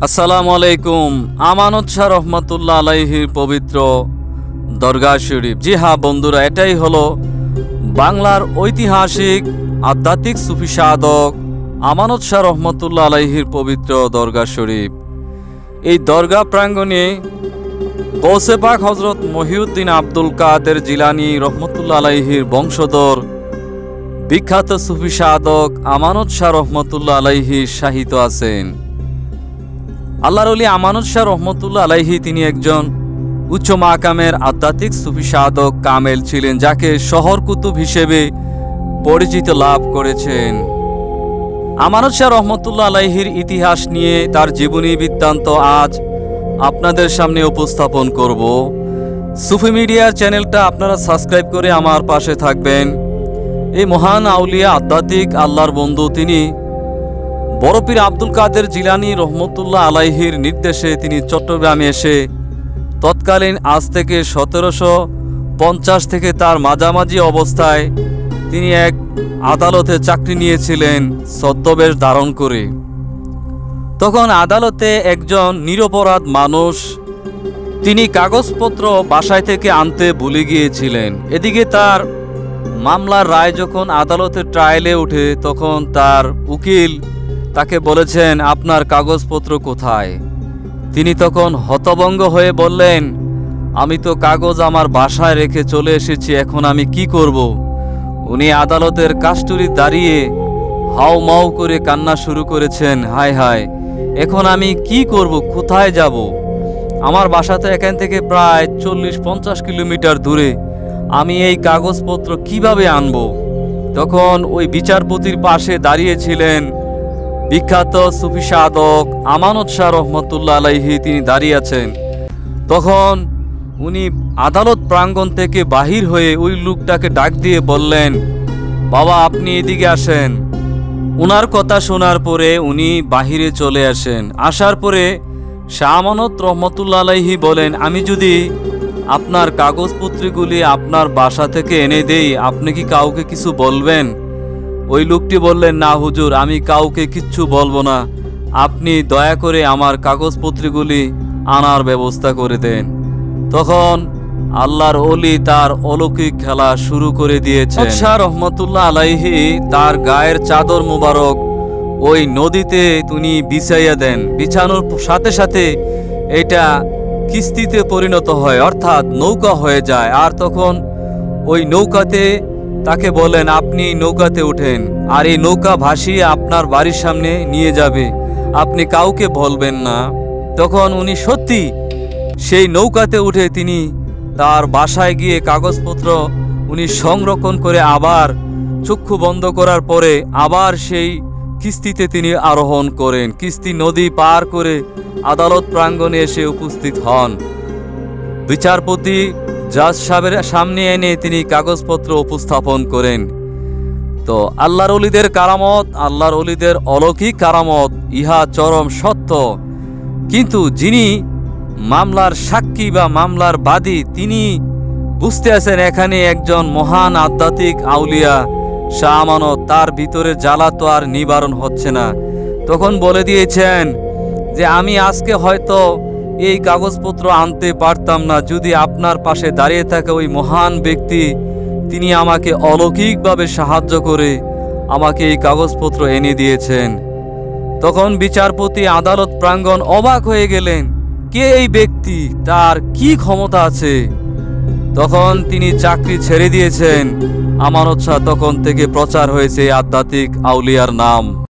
আসসালামু আলাইকুম। আমানত শাহ রহমাতুল্লাহ আলাইহির পবিত্র দরগা শরীফ। জি হ্যাঁ বন্ধুরা, এটাই হলো বাংলার ঐতিহাসিক আধ্যাত্মিক সুফি সাধক আমানত শাহ রহমাতুল্লাহ আলাইহির পবিত্র দরগা শরীফ। এই দরগা প্রাঙ্গণে গৌসে পাক হযরত মহিউদ্দিন আব্দুল কাদের জিলানী রহমতুল্লাহ আলাইহির বংশধর বিখ্যাত সুফি সাধক আমানত শাহ রহমতুল্লাহ আলাইহি শাহিত আছেন। আল্লাহর ওলি আমানত শাহ রহমতুল্লাহ আলাইহি তিনি একজন উচ্চ মাকামের আধ্যাত্মিক সুফি সাধক কামেল ছিলেন, যাকে শহর কুতুব হিসেবে পরিচিত লাভ করেছেন। আমানত শাহ রহমতুল্লাহ আলাইহির ইতিহাস নিয়ে তার জীবনী বৃত্তান্ত আজ আপনাদের সামনে উপস্থাপন করব। সুফি মিডিয়ার চ্যানেলটা আপনারা সাবস্ক্রাইব করে আমার পাশে থাকবেন। এই মহান আউলিয়া আধ্যাত্মিক আল্লাহর বন্ধু তিনি বড় পীর আব্দুল কাদের জিলানী রহমতুল্লাহ আলাইহির নির্দেশে তিনি চট্টগ্রামে এসে তৎকালীন আজ থেকে 1750 থেকে তার মাঝামাঝি অবস্থায় তিনি এক আদালতে চাকরি নিয়েছিলেন ছদ্মবেশ ধারণ করে। তখন আদালতে একজন নিরপরাধ মানুষ তিনি কাগজপত্র বাসায় থেকে আনতে ভুলে গিয়েছিলেন। এদিকে তার মামলার রায় যখন আদালতের ট্রায়ালে ওঠে তখন তার উকিল তাকে বলেছেন, আপনার কাগজপত্র কোথায়? তিনি তখন হতভম্ব হয়ে বললেন, আমি তো কাগজ আমার বাসায় রেখে চলে এসেছি, এখন আমি কি করব? উনি আদালতের কাস্টুরি দাঁড়িয়ে হাউ মাউ করে কান্না শুরু করেছেন, হায় হায়, এখন আমি কি করব, কোথায় যাব? আমার বাসা তো এখান থেকে প্রায় 40-50 কিলোমিটার দূরে, আমি এই কাগজপত্র কিভাবে আনব? তখন ওই বিচারপতির পাশে দাঁড়িয়েছিলেন বিখ্যাত সুফি সাধক আমানত শাহ রহমতুল্লাহ আলাইহি, তিনি দাঁড়িয়ে আছেন। তখন উনি আদালত প্রাঙ্গণ থেকে বাহির হয়ে ওই লোকটাকে ডাক দিয়ে বললেন, বাবা আপনি এদিকে আসেন। ওনার কথা শোনার পরে উনি বাহিরে চলে আসেন। আসার পরে শাহ আমানত রহমতুল্লাহ আলাইহি বলেন, আমি যদি আপনার কাগজপত্রগুলি আপনার বাসা থেকে এনে দেই, আপনি কি কাউকে কিছু বলবেন? ওই লোকটি বললেন, না হুজুর, আমি কাউকে কিচ্ছু বলবো না, আপনি দয়া করে আমার কাগজপত্রগুলি আনার ব্যবস্থা করে দেন। তখন আল্লাহর ওলি তার অলৌকিক খেলা শুরু করে দিয়েছেন। শাহ রহমতুল্লাহ আলাইহি তার গায়ের চাদর মুবারক ওই নদীতে তিনি বিছাইয়া দেন। বিছানোর সাথে সাথে এটা কিস্তিতে পরিণত হয়, অর্থাৎ নৌকা হয়ে যায়। আর তখন ওই নৌকাতে তাকে বলেন, আপনি নৌকাতে ওঠেন, আর এই নৌকা ভাসিয়ে আপনার বাড়ির সামনে নিয়ে যাবে, আপনি কাউকে বলবেন না। তখন উনি সত্যি সেই নৌকাতে উঠে তিনি তার বাসায় গিয়ে কাগজপত্র উনি সংরক্ষণ করে আবার চক্ষু বন্ধ করার পরে আবার সেই কিস্তিতে তিনি আরোহণ করেন। কিস্তি নদী পার করে আদালত প্রাঙ্গণে এসে উপস্থিত হন। বিচারপতি জাজ সাহেবের সামনে এনে তিনি কাগজপত্র উপস্থাপন করেন। তো আল্লাহর ওলিদের কারামত, আল্লাহর ওলিদের অলৌকিক কারামত ইহা চরম সত্য। কিন্তু যিনি মামলার সাক্ষী বা মামলার বাদী তিনি বুঝতে আছেন এখানে একজন মহান আধ্যাত্মিক আউলিয়া শাহ আমানত, তার ভিতরে জ্বালা তো আর নিবারণ হচ্ছে না। তখন বলে দিয়েছেন যে আমি আজকে হয়তো এই কাগজপত্র আনতে পারতাম না যদি আপনার পাশে দাঁড়িয়ে থাকা ওই মহান ব্যক্তি তিনি আমাকে অলৌকিকভাবে সাহায্য করে আমাকে এই কাগজপত্র এনে দিয়েছেন। তখন বিচারপতি আদালত প্রাঙ্গণ অবাক হয়ে গেলেন, কে এই ব্যক্তি, তার কি ক্ষমতা আছে? তখন তিনি চাকরি ছেড়ে দিয়েছেন। আমানত শাহ তখন থেকে প্রচার হয়েছে আধ্যাত্মিক আউলিয়ার নাম।